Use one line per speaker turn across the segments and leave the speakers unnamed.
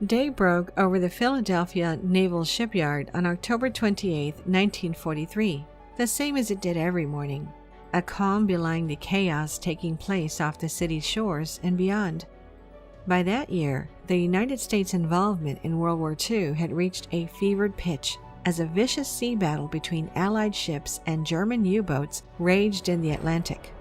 Day broke over the Philadelphia Naval Shipyard on October 28, 1943, the same as it did every morning, a calm belying the chaos taking place off the city's shores and beyond. By that year, the United States' involvement in World War II had reached a fevered pitch as a vicious sea battle between Allied ships and German U-boats raged in the Atlantic.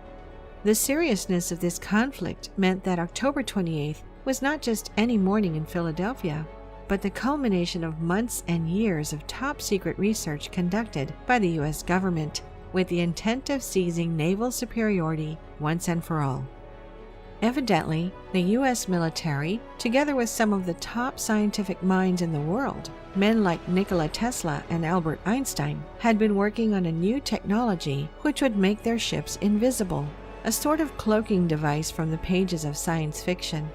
The seriousness of this conflict meant that October 28th was not just any morning in Philadelphia, but the culmination of months and years of top-secret research conducted by the U.S. government with the intent of seizing naval superiority once and for all. Evidently, the U.S. military, together with some of the top scientific minds in the world, men like Nikola Tesla and Albert Einstein, had been working on a new technology which would make their ships invisible, a sort of cloaking device from the pages of science fiction.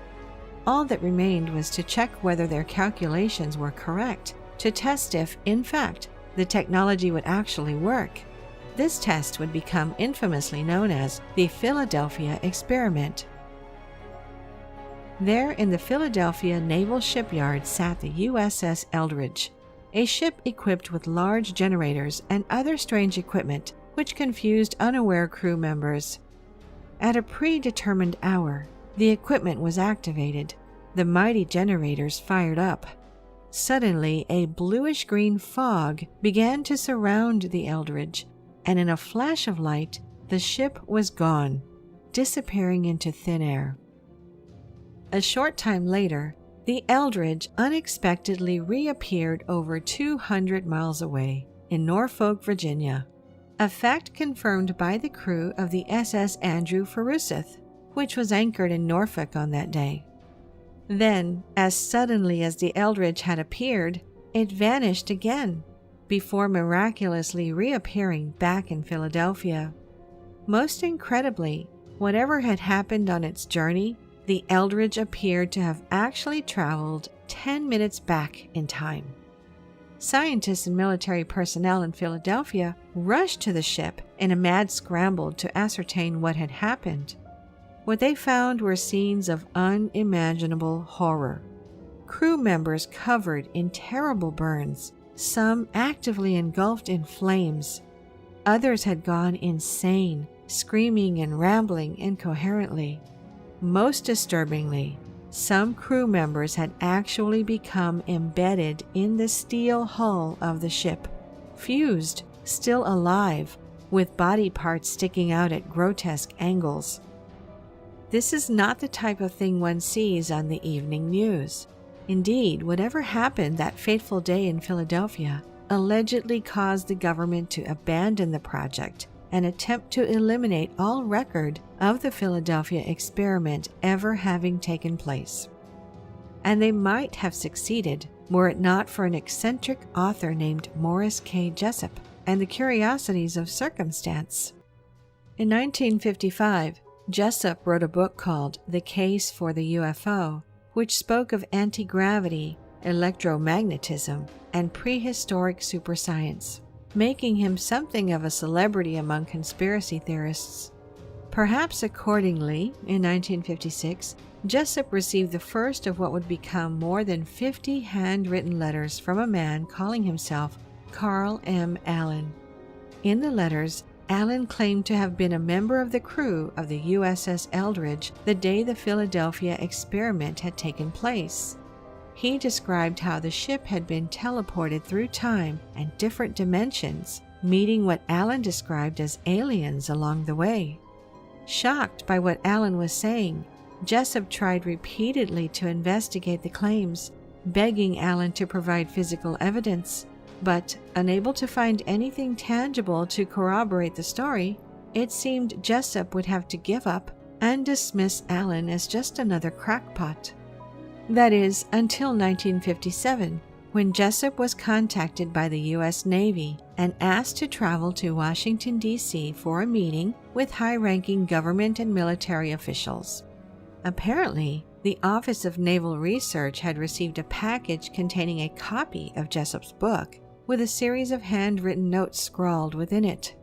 All that remained was to check whether their calculations were correct, to test if, in fact, the technology would actually work. This test would become infamously known as the Philadelphia Experiment. There in the Philadelphia Naval Shipyard sat the USS Eldridge, a ship equipped with large generators and other strange equipment which confused unaware crew members. At a predetermined hour, the equipment was activated. The mighty generators fired up. Suddenly, a bluish-green fog began to surround the Eldridge, and in a flash of light, the ship was gone, disappearing into thin air. A short time later, the Eldridge unexpectedly reappeared over 200 miles away in Norfolk, Virginia, a fact confirmed by the crew of the SS Andrew Forsyth, which was anchored in Norfolk on that day. Then, as suddenly as the Eldridge had appeared, it vanished again, before miraculously reappearing back in Philadelphia. Most incredibly, whatever had happened on its journey, the Eldridge appeared to have actually traveled 10 minutes back in time. Scientists and military personnel in Philadelphia rushed to the ship in a mad scramble to ascertain what had happened. What they found were scenes of unimaginable horror. Crew members covered in terrible burns, some actively engulfed in flames. Others had gone insane, screaming and rambling incoherently. Most disturbingly, some crew members had actually become embedded in the steel hull of the ship, fused, still alive, with body parts sticking out at grotesque angles. This is not the type of thing one sees on the evening news. Indeed, whatever happened that fateful day in Philadelphia allegedly caused the government to abandon the project and attempt to eliminate all record of the Philadelphia experiment ever having taken place. And they might have succeeded were it not for an eccentric author named Morris K. Jessup and the curiosities of circumstance. In 1955, Jessup wrote a book called The Case for the UFO, which spoke of anti-gravity, electromagnetism, and prehistoric superscience, making him something of a celebrity among conspiracy theorists. Perhaps accordingly, in 1956, Jessup received the first of what would become more than 50 handwritten letters from a man calling himself Carl M. Allen. In the letters, Allen claimed to have been a member of the crew of the USS Eldridge the day the Philadelphia experiment had taken place. He described how the ship had been teleported through time and different dimensions, meeting what Allen described as aliens along the way. Shocked by what Allen was saying, Jessup tried repeatedly to investigate the claims, begging Allen to provide physical evidence. But, unable to find anything tangible to corroborate the story, it seemed Jessup would have to give up and dismiss Allen as just another crackpot. That is, until 1957, when Jessup was contacted by the U.S. Navy and asked to travel to Washington, D.C. for a meeting with high-ranking government and military officials. Apparently, the Office of Naval Research had received a package containing a copy of Jessup's book, with a series of handwritten notes scrawled within it.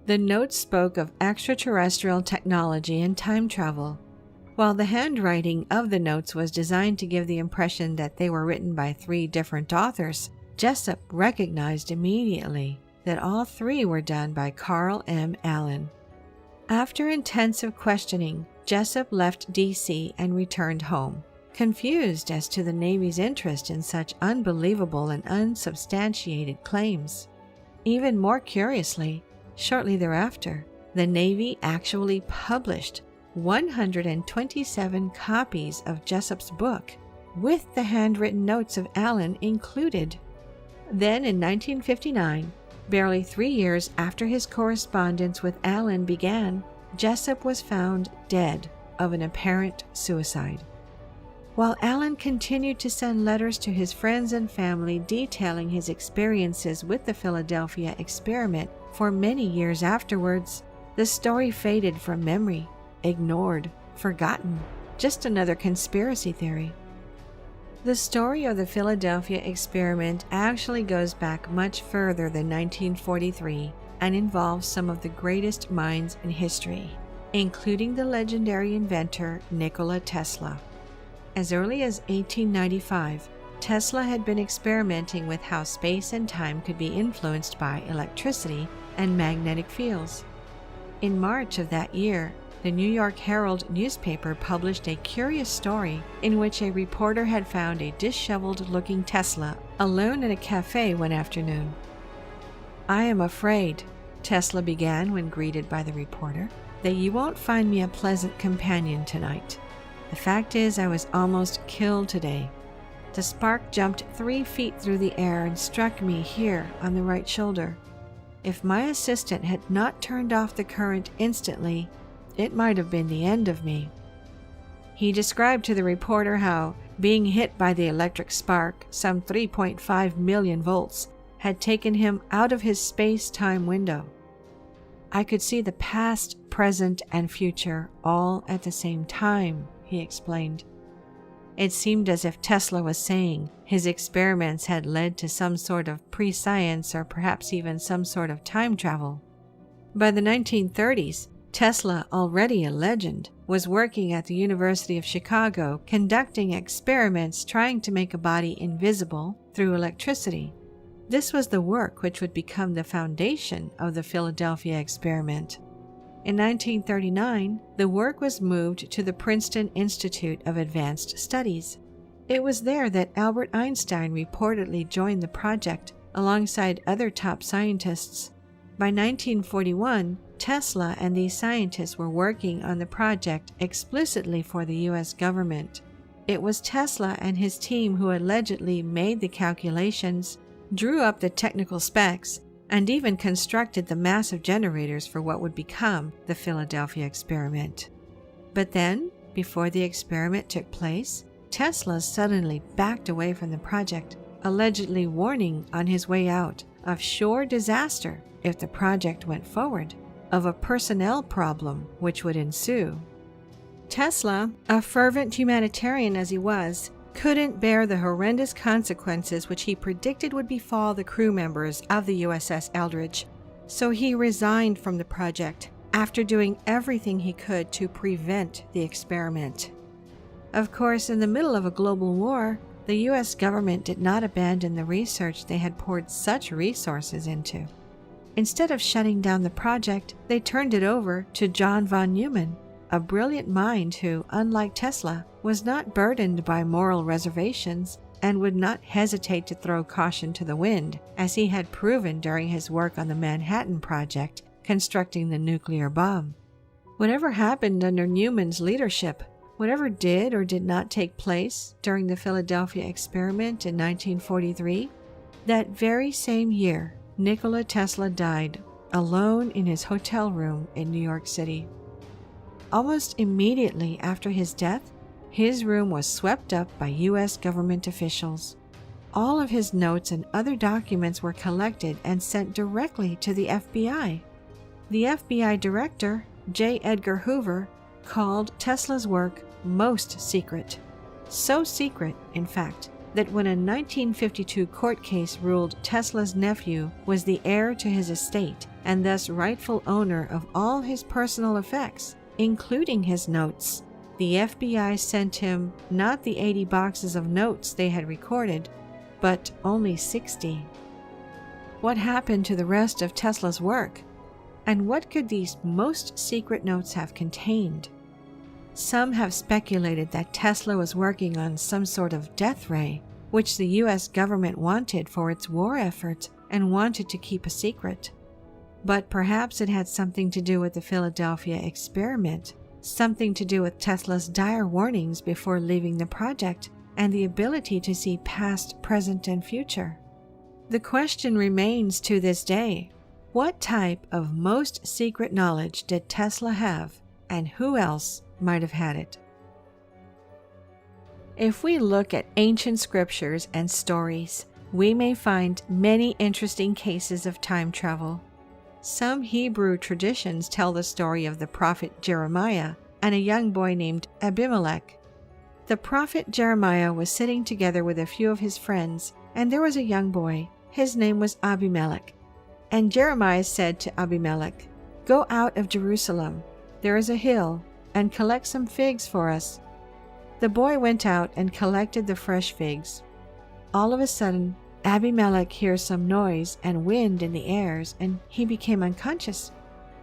The notes spoke of extraterrestrial technology and time travel. While the handwriting of the notes was designed to give the impression that they were written by 3 different authors, Jessup recognized immediately that all 3 were done by Carl M. Allen. After intensive questioning, Jessup left D.C. and returned home, confused as to the Navy's interest in such unbelievable and unsubstantiated claims. Even more curiously, shortly thereafter, the Navy actually published 127 copies of Jessup's book, with the handwritten notes of Allen included. Then in 1959, barely 3 years after his correspondence with Allen began, Jessup was found dead of an apparent suicide. While Allen continued to send letters to his friends and family detailing his experiences with the Philadelphia experiment for many years afterwards, the story faded from memory, ignored, forgotten, just another conspiracy theory. The story of the Philadelphia experiment actually goes back much further than 1943 and involves some of the greatest minds in history, including the legendary inventor Nikola Tesla. As early as 1895, Tesla had been experimenting with how space and time could be influenced by electricity and magnetic fields. In March of that year, the New York Herald newspaper published a curious story in which a reporter had found a disheveled-looking Tesla alone in a cafe one afternoon. "I am afraid," Tesla began when greeted by the reporter, "that you won't find me a pleasant companion tonight. The fact is, I was almost killed today. The spark jumped 3 feet through the air and struck me here on the right shoulder. If my assistant had not turned off the current instantly, it might have been the end of me." He described to the reporter how being hit by the electric spark, some 3.5 million volts, had taken him out of his space-time window. "I could see the past, present, and future all at the same time," he explained. It seemed as if Tesla was saying his experiments had led to some sort of pre-science or perhaps even some sort of time travel. By the 1930s, Tesla, already a legend, was working at the University of Chicago conducting experiments trying to make a body invisible through electricity. This was the work which would become the foundation of the Philadelphia experiment. In 1939, the work was moved to the Princeton Institute of Advanced Studies. It was there that Albert Einstein reportedly joined the project alongside other top scientists. By 1941, Tesla and these scientists were working on the project explicitly for the U.S. government. It was Tesla and his team who allegedly made the calculations, drew up the technical specs, and even constructed the massive generators for what would become the Philadelphia experiment. But then, before the experiment took place, Tesla suddenly backed away from the project, allegedly warning on his way out of sure disaster if the project went forward, of a personnel problem which would ensue. Tesla, a fervent humanitarian as he was, couldn't bear the horrendous consequences which he predicted would befall the crew members of the USS Eldridge, so he resigned from the project after doing everything he could to prevent the experiment. Of course, in the middle of a global war, the U.S. government did not abandon the research they had poured such resources into. Instead of shutting down the project, they turned it over to John von Neumann, a brilliant mind who, unlike Tesla, was not burdened by moral reservations and would not hesitate to throw caution to the wind, as he had proven during his work on the Manhattan Project, constructing the nuclear bomb. Whatever happened under Neumann's leadership, whatever did or did not take place during the Philadelphia experiment in 1943, that very same year, Nikola Tesla died, alone in his hotel room in New York City. Almost immediately after his death, his room was swept up by U.S. government officials. All of his notes and other documents were collected and sent directly to the FBI. The FBI director, J. Edgar Hoover, called Tesla's work most secret. So secret, in fact, that when a 1952 court case ruled Tesla's nephew was the heir to his estate and thus rightful owner of all his personal effects, including his notes, The FBI sent him not the 80 boxes of notes they had recorded, but only 60. What happened to the rest of Tesla's work? And what could these most secret notes have contained? Some have speculated that Tesla was working on some sort of death ray, which the U.S. government wanted for its war effort and wanted to keep a secret. But perhaps it had something to do with the Philadelphia experiment, something to do with Tesla's dire warnings before leaving the project, and the ability to see past, present, and future. The question remains to this day: what type of most secret knowledge did Tesla have, and who else might have had it? If we look at ancient scriptures and stories, we may find many interesting cases of time travel. Some Hebrew traditions tell the story of the prophet Jeremiah and a young boy named Abimelech. The prophet Jeremiah was sitting together with a few of his friends, and there was a young boy. His name was Abimelech. And Jeremiah said to Abimelech, "Go out of Jerusalem. There is a hill, and collect some figs for us." The boy went out and collected the fresh figs. All of a sudden, Abimelech hears some noise and wind in the airs, and he became unconscious.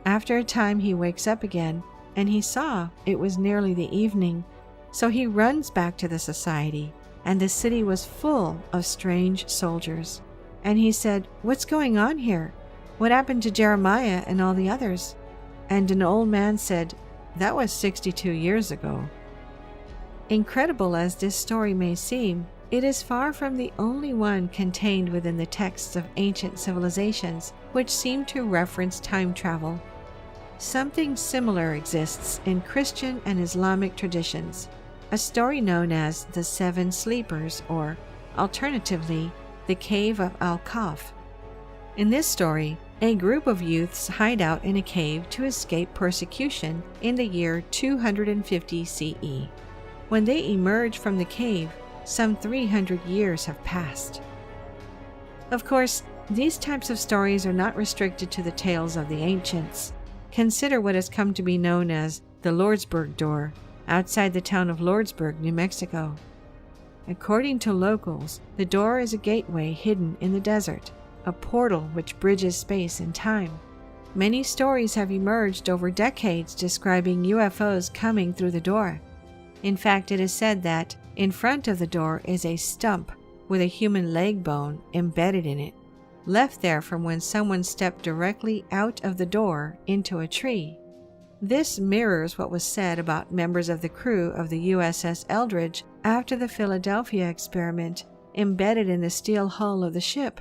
After a time, he wakes up again, and he saw it was nearly the evening. So he runs back to the society, and the city was full of strange soldiers. And he said, "What's going on here? What happened to Jeremiah and all the others?" And an old man said, "That was 62 years ago." Incredible as this story may seem, it is far from the only one contained within the texts of ancient civilizations which seem to reference time travel. Something similar exists in Christian and Islamic traditions, a story known as the Seven Sleepers, or alternatively, the Cave of Al-Kahf. In this story, a group of youths hide out in a cave to escape persecution in the year 250 CE. When they emerge from the cave, some 300 years have passed. Of course, these types of stories are not restricted to the tales of the ancients. Consider what has come to be known as the Lordsburg Door, outside the town of Lordsburg, New Mexico. According to locals, the door is a gateway hidden in the desert, a portal which bridges space and time. Many stories have emerged over decades describing UFOs coming through the door. In fact, it is said that in front of the door is a stump with a human leg bone embedded in it, left there from when someone stepped directly out of the door into a tree. This mirrors what was said about members of the crew of the USS Eldridge after the Philadelphia experiment, embedded in the steel hull of the ship.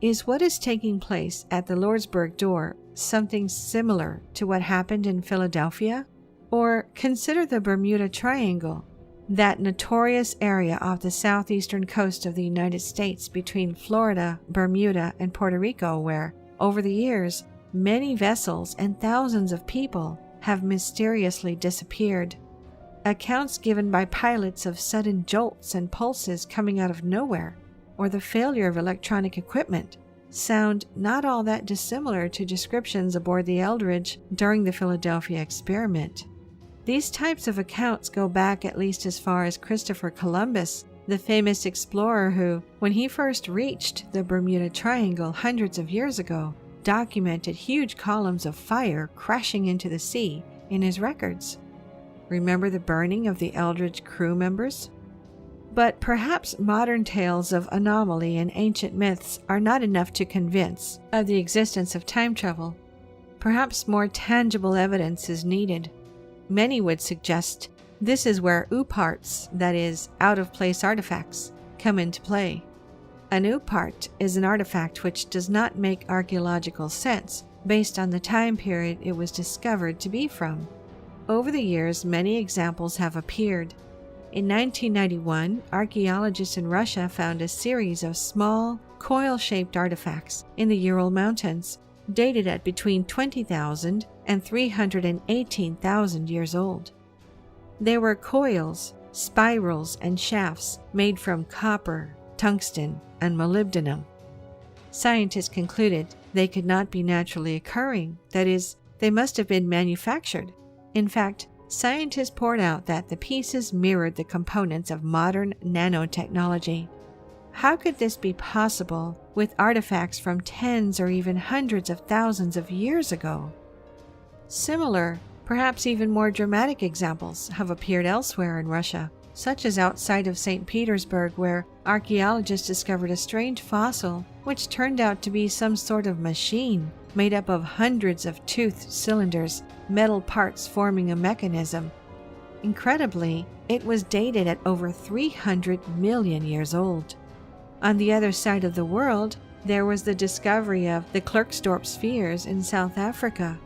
Is what is taking place at the Lordsburg Door something similar to what happened in Philadelphia? Or consider the Bermuda Triangle, that notorious area off the southeastern coast of the United States between Florida, Bermuda, and Puerto Rico, where, over the years, many vessels and thousands of people have mysteriously disappeared. Accounts given by pilots of sudden jolts and pulses coming out of nowhere, or the failure of electronic equipment, sound not all that dissimilar to descriptions aboard the Eldridge during the Philadelphia experiment. These types of accounts go back at least as far as Christopher Columbus, the famous explorer who, when he first reached the Bermuda Triangle hundreds of years ago, documented huge columns of fire crashing into the sea in his records. Remember the burning of the Eldridge crew members? But perhaps modern tales of anomaly and ancient myths are not enough to convince of the existence of time travel. Perhaps more tangible evidence is needed. Many would suggest this is where OOPArts, that is, out-of-place artifacts, come into play. An OOPArt is an artifact which does not make archaeological sense based on the time period it was discovered to be from. Over the years, many examples have appeared. In 1991, archaeologists in Russia found a series of small, coil-shaped artifacts in the Ural Mountains, dated at between 20,000 and 318,000 years old. They were coils, spirals, and shafts made from copper, tungsten, and molybdenum. Scientists concluded they could not be naturally occurring, that is, they must have been manufactured. In fact, scientists poured out that the pieces mirrored the components of modern nanotechnology. How could this be possible with artifacts from tens or even hundreds of thousands of years ago? Similar, perhaps even more dramatic examples have appeared elsewhere in Russia, such as outside of St. Petersburg, where archaeologists discovered a strange fossil which turned out to be some sort of machine made up of hundreds of toothed cylinders, metal parts forming a mechanism. Incredibly, it was dated at over 300 million years old. On the other side of the world, there was the discovery of the Klerksdorp spheres in South Africa.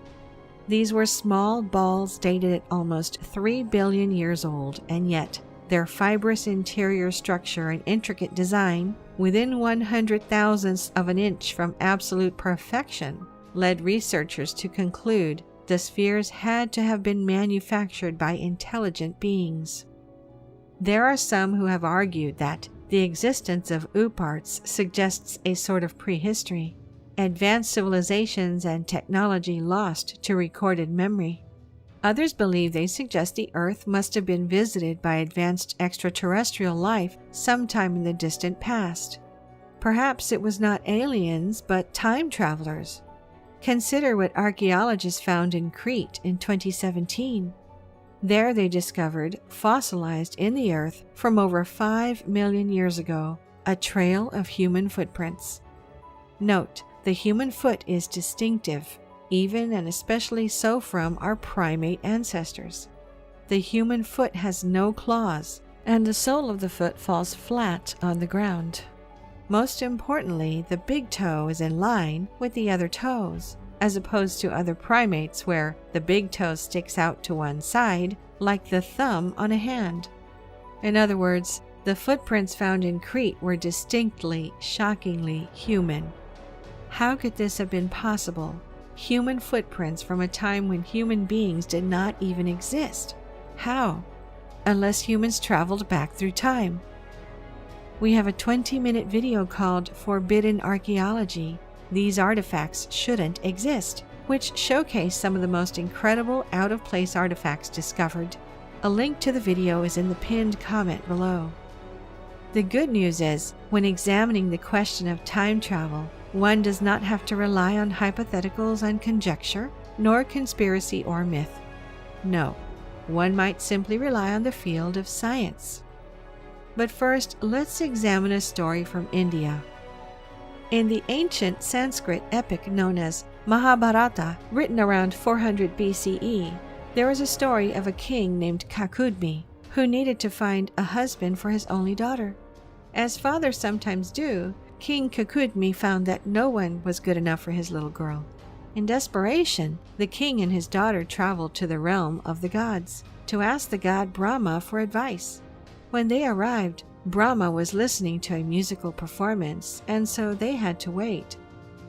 These were small balls dated at almost 3 billion years old, and yet their fibrous interior structure and intricate design, within 100,000ths of an inch from absolute perfection, led researchers to conclude the spheres had to have been manufactured by intelligent beings. There are some who have argued that the existence of OOPArts suggests a sort of prehistory, advanced civilizations and technology lost to recorded memory. Others believe they suggest the Earth must have been visited by advanced extraterrestrial life sometime in the distant past. Perhaps it was not aliens, but time travelers. Consider what archaeologists found in Crete in 2017. There they discovered, fossilized in the earth from over 5 million years ago, a trail of human footprints. Note, the human foot is distinctive, even and especially so from our primate ancestors. The human foot has no claws, and the sole of the foot falls flat on the ground. Most importantly, the big toe is in line with the other toes, as opposed to other primates where the big toe sticks out to one side, like the thumb on a hand. In other words, the footprints found in Crete were distinctly, shockingly human. How could this have been possible? Human footprints from a time when human beings did not even exist. How? Unless humans traveled back through time. We have a 20-minute video called Forbidden Archaeology. These artifacts shouldn't exist, which showcase some of the most incredible out-of-place artifacts discovered. A link to the video is in the pinned comment below. The good news is, when examining the question of time travel, one does not have to rely on hypotheticals and conjecture, nor conspiracy or myth. No, one might simply rely on the field of science. But first, let's examine a story from India. In the ancient Sanskrit epic known as Mahabharata, written around 400 BCE, there is a story of a king named Kakudmi who needed to find a husband for his only daughter. As fathers sometimes do, King Kakudmi found that no one was good enough for his little girl. In desperation, the king and his daughter traveled to the realm of the gods to ask the god Brahma for advice. When they arrived, Brahma was listening to a musical performance, and so they had to wait.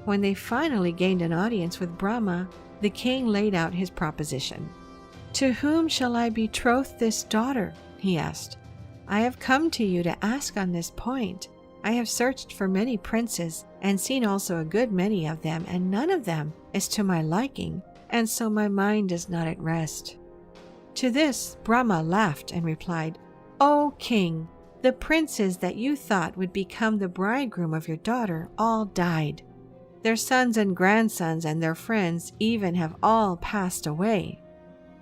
When they finally gained an audience with Brahma, the king laid out his proposition. "To whom shall I betroth this daughter?" he asked. "I have come to you to ask on this point. I have searched for many princes and seen also a good many of them, and none of them is to my liking, and so my mind is not at rest." To this, Brahma laughed and replied, "O king, the princes that you thought would become the bridegroom of your daughter all died. Their sons and grandsons and their friends even have all passed away.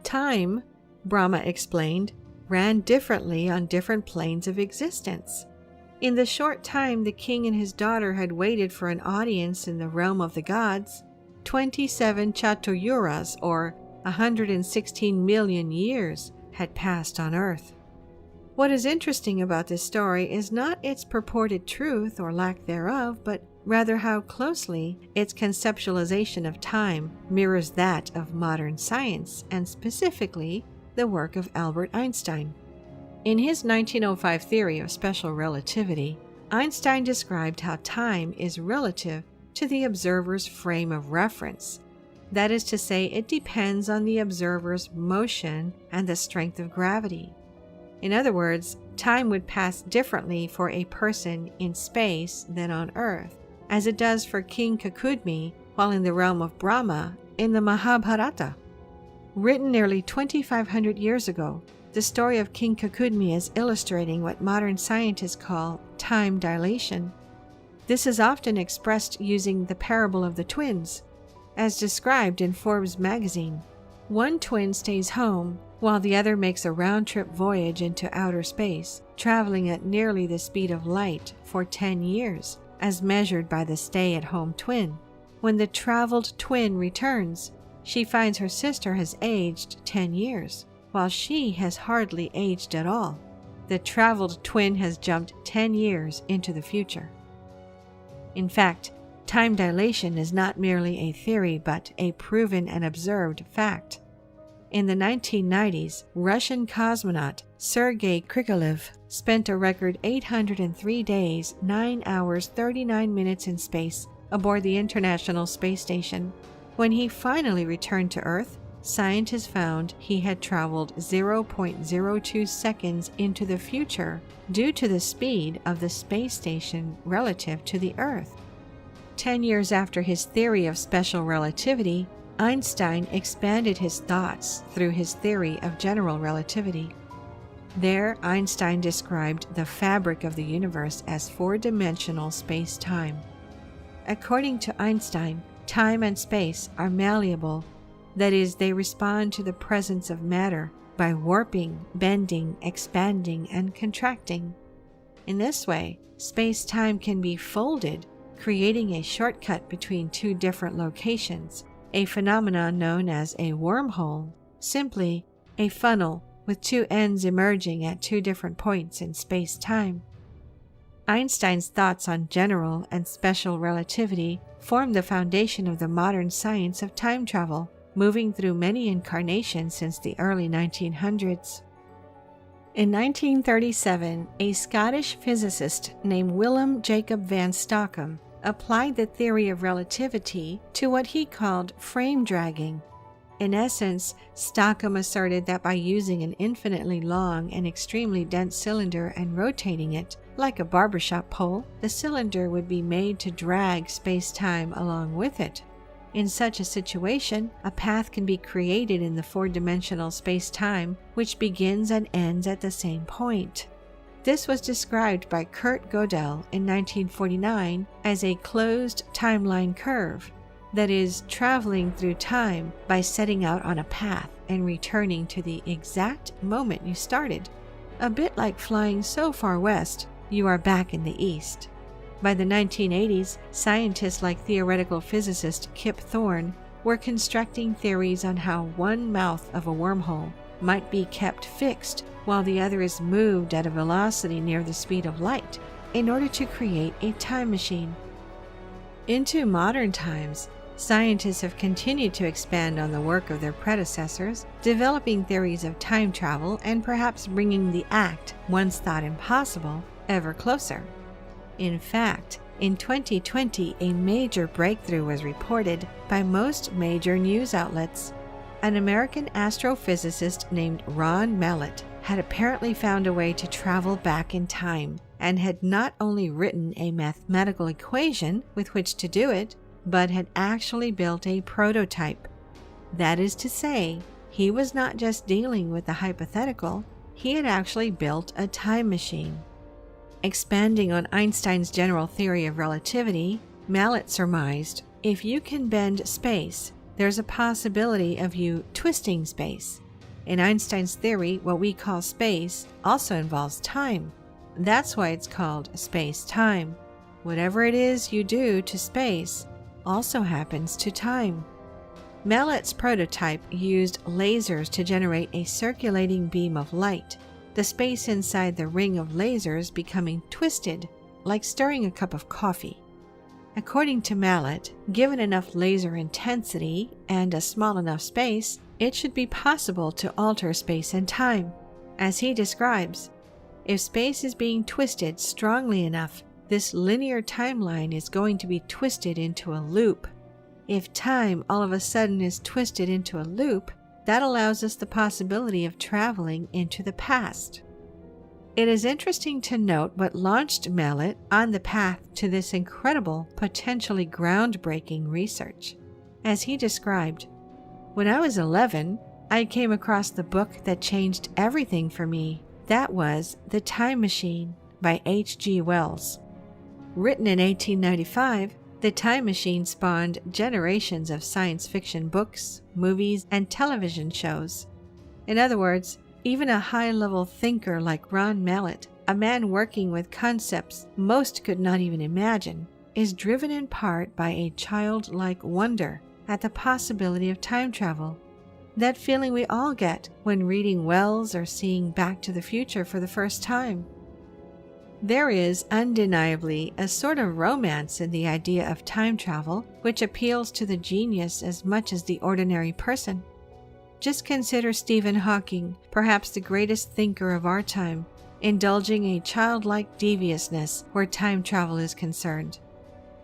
Time," Brahma explained, "ran differently on different planes of existence. In the short time the king and his daughter had waited for an audience in the realm of the gods, 27 Chaturyugas, or 116 million years, had passed on earth." What is interesting about this story is not its purported truth or lack thereof, but rather how closely its conceptualization of time mirrors that of modern science, and specifically the work of Albert Einstein. In his 1905 theory of special relativity, Einstein described how time is relative to the observer's frame of reference. That is to say, it depends on the observer's motion and the strength of gravity. In other words, time would pass differently for a person in space than on Earth, as it does for King Kakudmi while in the realm of Brahma in the Mahabharata. Written nearly 2,500 years ago, the story of King Kukudmi is illustrating what modern scientists call time dilation. This is often expressed using the parable of the twins, as described in Forbes magazine. One twin stays home, while the other makes a round-trip voyage into outer space, traveling at nearly the speed of light for 10 years, as measured by the stay-at-home twin. When the traveled twin returns, she finds her sister has aged 10 years, while she has hardly aged at all. The traveled twin has jumped 10 years into the future. In fact, time dilation is not merely a theory but a proven and observed fact. In the 1990s, Russian cosmonaut Sergei Krikalev spent a record 803 days, 9 hours, 39 minutes in space aboard the International Space Station. When he finally returned to Earth, scientists found he had traveled 0.02 seconds into the future due to the speed of the space station relative to the Earth. 10 years after his theory of special relativity, Einstein expanded his thoughts through his theory of general relativity. There, Einstein described the fabric of the universe as four-dimensional space-time. According to Einstein, time and space are malleable. That is, they respond to the presence of matter by warping, bending, expanding, and contracting. In this way, space-time can be folded, creating a shortcut between two different locations, a phenomenon known as a wormhole, simply a funnel with two ends emerging at two different points in space-time. Einstein's thoughts on general and special relativity formed the foundation of the modern science of time travel, moving through many incarnations since the early 1900s. In 1937, a Scottish physicist named Willem Jacob van Stockham applied the theory of relativity to what he called frame dragging. In essence, Stockham asserted that by using an infinitely long and extremely dense cylinder and rotating it, like a barbershop pole, the cylinder would be made to drag space-time along with it. In such a situation, a path can be created in the four-dimensional space-time which begins and ends at the same point. This was described by Kurt Gödel in 1949 as a closed timeline curve, that is, traveling through time by setting out on a path and returning to the exact moment you started, a bit like flying so far west you are back in the east. By the 1980s, scientists like theoretical physicist Kip Thorne were constructing theories on how one mouth of a wormhole might be kept fixed while the other is moved at a velocity near the speed of light in order to create a time machine. Into modern times, scientists have continued to expand on the work of their predecessors, developing theories of time travel and perhaps bringing the act, once thought impossible, ever closer. In fact, in 2020, a major breakthrough was reported by most major news outlets. An American astrophysicist named Ron Mallett had apparently found a way to travel back in time and had not only written a mathematical equation with which to do it, but had actually built a prototype. That is to say, he was not just dealing with the hypothetical, he had actually built a time machine. Expanding on Einstein's general theory of relativity, Mallett surmised, if you can bend space, there's a possibility of you twisting space. In Einstein's theory, what we call space also involves time. That's why it's called space-time. Whatever it is you do to space also happens to time. Mallett's prototype used lasers to generate a circulating beam of light, the space inside the ring of lasers becoming twisted, like stirring a cup of coffee. According to Mallett, given enough laser intensity and a small enough space, it should be possible to alter space and time. As he describes, if space is being twisted strongly enough, this linear timeline is going to be twisted into a loop. If time all of a sudden is twisted into a loop, that allows us the possibility of traveling into the past. It is interesting to note what launched Mallett on the path to this incredible, potentially groundbreaking research. As he described, when I was 11, I came across the book that changed everything for me. That was The Time Machine by H.G. Wells. Written in 1895, The Time Machine spawned generations of science fiction books, movies, and television shows. In other words, even a high-level thinker like Ron Mallett, a man working with concepts most could not even imagine, is driven in part by a childlike wonder at the possibility of time travel. That feeling we all get when reading Wells or seeing Back to the Future for the first time. There is undeniably a sort of romance in the idea of time travel, which appeals to the genius as much as the ordinary person. Just consider Stephen Hawking, perhaps the greatest thinker of our time, indulging a childlike deviousness where time travel is concerned.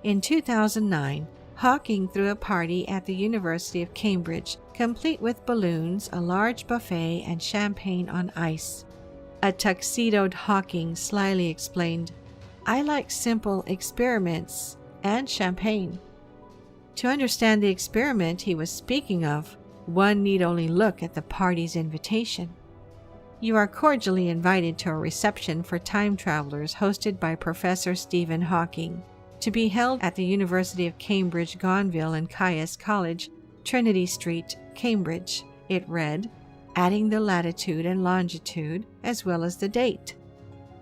In 2009, Hawking threw a party at the University of Cambridge, complete with balloons, a large buffet, and champagne on ice. A tuxedoed Hawking slyly explained, "I like simple experiments and champagne." To understand the experiment he was speaking of, one need only look at the party's invitation. You are cordially invited to a reception for time travelers hosted by Professor Stephen Hawking, to be held at the University of Cambridge, Gonville and Caius College, Trinity Street, Cambridge. It read, adding the latitude and longitude as well as the date.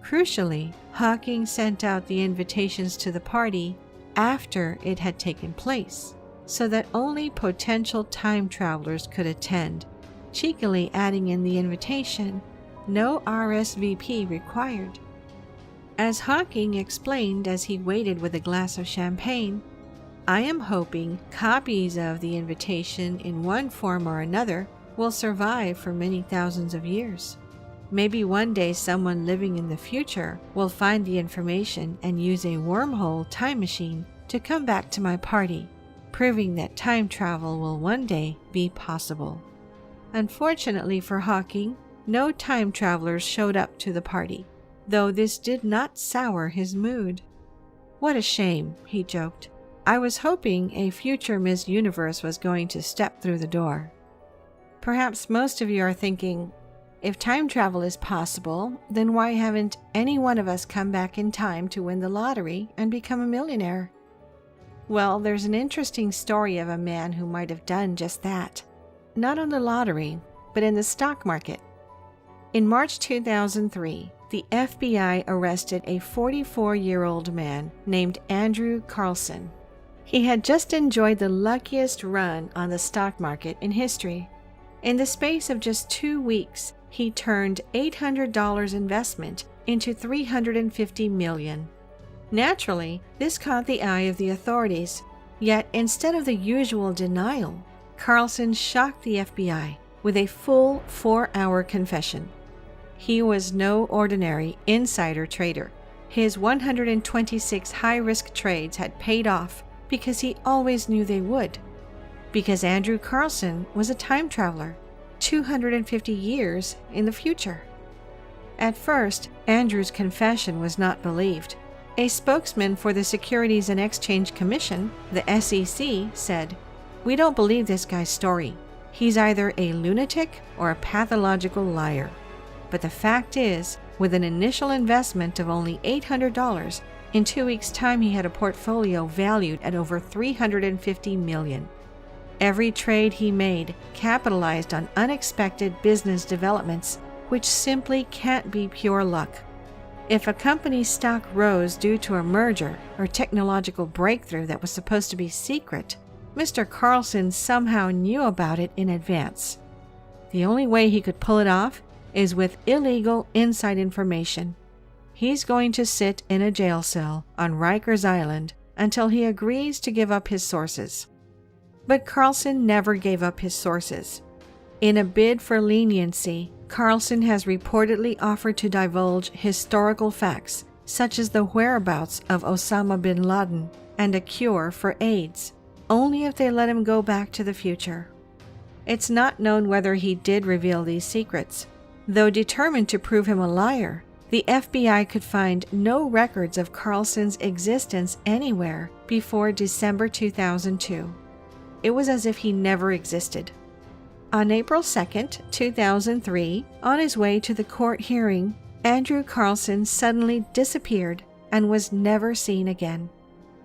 Crucially, Hawking sent out the invitations to the party after it had taken place, so that only potential time travelers could attend, cheekily adding in the invitation, "No RSVP required." As Hawking explained as he waited with a glass of champagne, "I am hoping copies of the invitation in one form or another will survive for many thousands of years. Maybe one day someone living in the future will find the information and use a wormhole time machine to come back to my party, proving that time travel will one day be possible." Unfortunately for Hawking, no time travelers showed up to the party, though this did not sour his mood. "What a shame," he joked. "I was hoping a future Miss Universe was going to step through the door." Perhaps most of you are thinking, if time travel is possible, then why haven't any one of us come back in time to win the lottery and become a millionaire? Well, there's an interesting story of a man who might have done just that. Not on the lottery, but in the stock market. In March 2003, the FBI arrested a 44-year-old man named Andrew Carlson. He had just enjoyed the luckiest run on the stock market in history. In the space of just 2 weeks, he turned $800 investment into $350 million. Naturally, this caught the eye of the authorities. Yet, instead of the usual denial, Carlson shocked the FBI with a full 4-hour confession. He was no ordinary insider trader. His 126 high-risk trades had paid off because he always knew they would. Because Andrew Carlson was a time traveler, 250 years in the future. At first, Andrew's confession was not believed. A spokesman for the Securities and Exchange Commission, the SEC, said, "We don't believe this guy's story. He's either a lunatic or a pathological liar." But the fact is, with an initial investment of only $800, in 2 weeks' time he had a portfolio valued at over $350 million. Every trade he made capitalized on unexpected business developments, which simply can't be pure luck. If a company's stock rose due to a merger or technological breakthrough that was supposed to be secret, Mr. Carlson somehow knew about it in advance. The only way he could pull it off is with illegal inside information. He's going to sit in a jail cell on Rikers Island until he agrees to give up his sources. But Carlson never gave up his sources. In a bid for leniency, Carlson has reportedly offered to divulge historical facts, such as the whereabouts of Osama bin Laden and a cure for AIDS, only if they let him go back to the future. It's not known whether he did reveal these secrets. Though determined to prove him a liar, the FBI could find no records of Carlson's existence anywhere before December 2002. It was as if he never existed. On April 2, 2003, on his way to the court hearing, Andrew Carlson suddenly disappeared and was never seen again.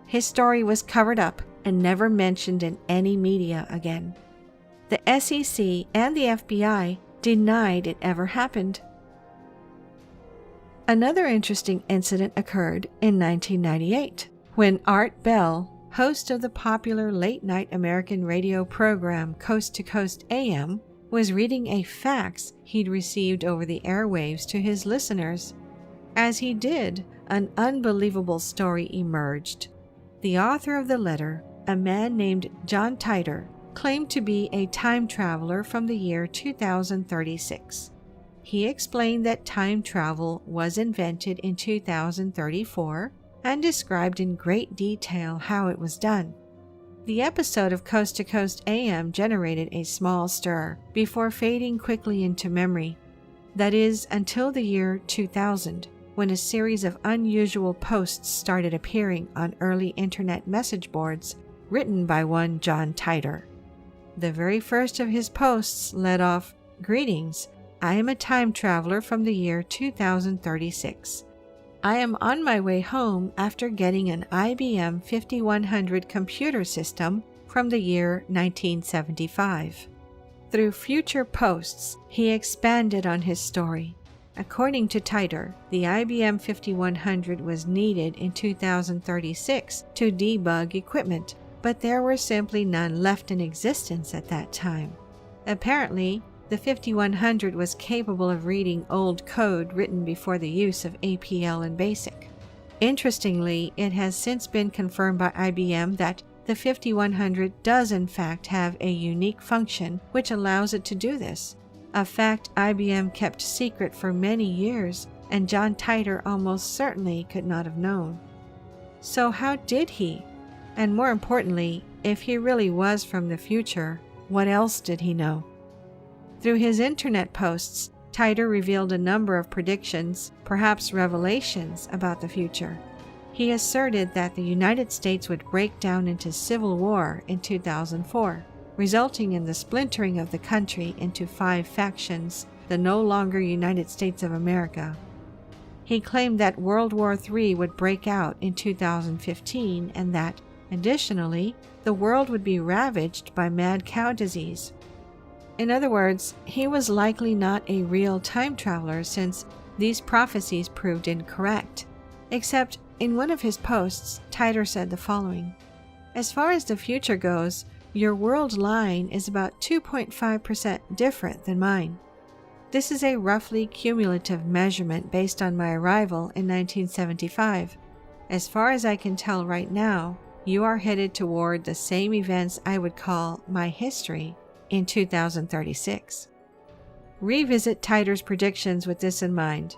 His story was covered up and never mentioned in any media again. The SEC and the FBI denied it ever happened. Another interesting incident occurred in 1998, when Art Bell, host of the popular late-night American radio program Coast to Coast AM, was reading a fax he'd received over the airwaves to his listeners. As he did, an unbelievable story emerged. The author of the letter, a man named John Titor, claimed to be a time traveler from the year 2036. He explained that time travel was invented in 2034 and described in great detail how it was done. The episode of Coast to Coast AM generated a small stir before fading quickly into memory. That is, until the year 2000, when a series of unusual posts started appearing on early internet message boards written by one John Titor. The very first of his posts led off, "Greetings, I am a time traveler from the year 2036. I am on my way home after getting an IBM 5100 computer system from the year 1975. Through future posts, he expanded on his story. According to Titor, the IBM 5100 was needed in 2036 to debug equipment, but there were simply none left in existence at that time. Apparently, the 5100 was capable of reading old code written before the use of APL and BASIC. Interestingly, it has since been confirmed by IBM that the 5100 does in fact have a unique function which allows it to do this, a fact IBM kept secret for many years and John Titor almost certainly could not have known. So how did he? And more importantly, if he really was from the future, what else did he know? Through his internet posts, Titor revealed a number of predictions, perhaps revelations, about the future. He asserted that the United States would break down into civil war in 2004, resulting in the splintering of the country into 5 factions, the no longer United States of America. He claimed that World War III would break out in 2015 and that, additionally, the world would be ravaged by mad cow disease. In other words, he was likely not a real time traveler since these prophecies proved incorrect. Except, in one of his posts, Titor said the following: "As far as the future goes, your world line is about 2.5% different than mine. This is a roughly cumulative measurement based on my arrival in 1975. As far as I can tell right now, you are headed toward the same events I would call my history in 2036. Revisit Titor's predictions with this in mind.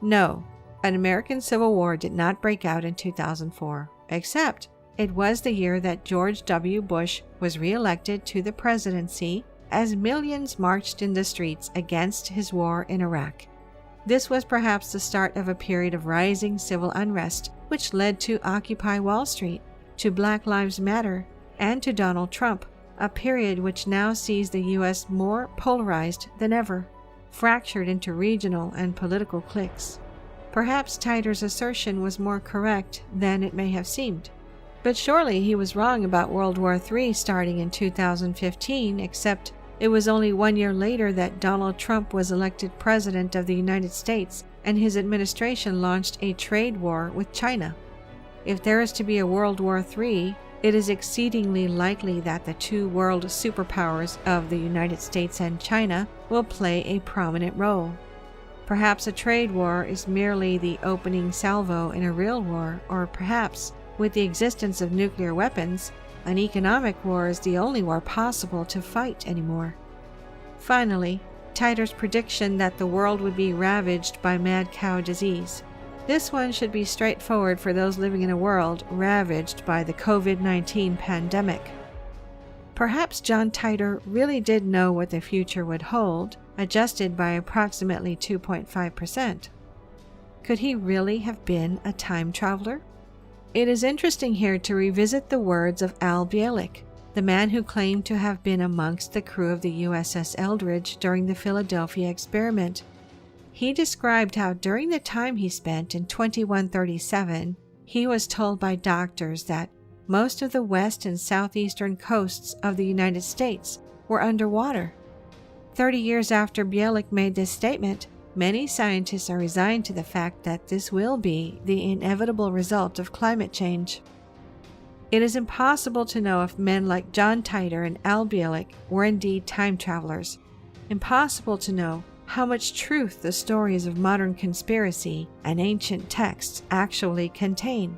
No, an American Civil War did not break out in 2004, except it was the year that George W. Bush was re-elected to the presidency as millions marched in the streets against his war in Iraq. This was perhaps the start of a period of rising civil unrest, which led to Occupy Wall Street, to Black Lives Matter, and to Donald Trump, a period which now sees the U.S. more polarized than ever, fractured into regional and political cliques. Perhaps Titor's assertion was more correct than it may have seemed. But surely he was wrong about World War III starting in 2015, except it was only 1 year later that Donald Trump was elected President of the United States and his administration launched a trade war with China. If there is to be a World War III, it is exceedingly likely that the 2 world superpowers of the United States and China will play a prominent role. Perhaps a trade war is merely the opening salvo in a real war, or perhaps, with the existence of nuclear weapons, an economic war is the only war possible to fight anymore. Finally, Titor's prediction that the world would be ravaged by mad cow disease. This one should be straightforward for those living in a world ravaged by the COVID-19 pandemic. Perhaps John Titor really did know what the future would hold, adjusted by approximately 2.5%. Could he really have been a time traveler? It is interesting here to revisit the words of Al Bielek, the man who claimed to have been amongst the crew of the USS Eldridge during the Philadelphia experiment. He described how during the time he spent in 2137, he was told by doctors that most of the west and southeastern coasts of the United States were underwater. 30 years after Bielik made this statement, many scientists are resigned to the fact that this will be the inevitable result of climate change. It is impossible to know if men like John Titor and Al Bielik were indeed time travelers. Impossible to know how much truth the stories of modern conspiracy and ancient texts actually contain.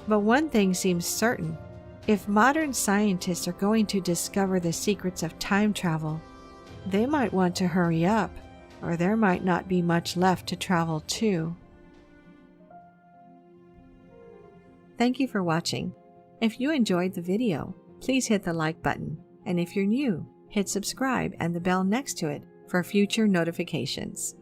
But one thing seems certain: if modern scientists are going to discover the secrets of time travel, they might want to hurry up, or there might not be much left to travel to. Thank you for watching. If you enjoyed the video, please hit the like button, and if you're new, hit subscribe and the bell next to it for future notifications.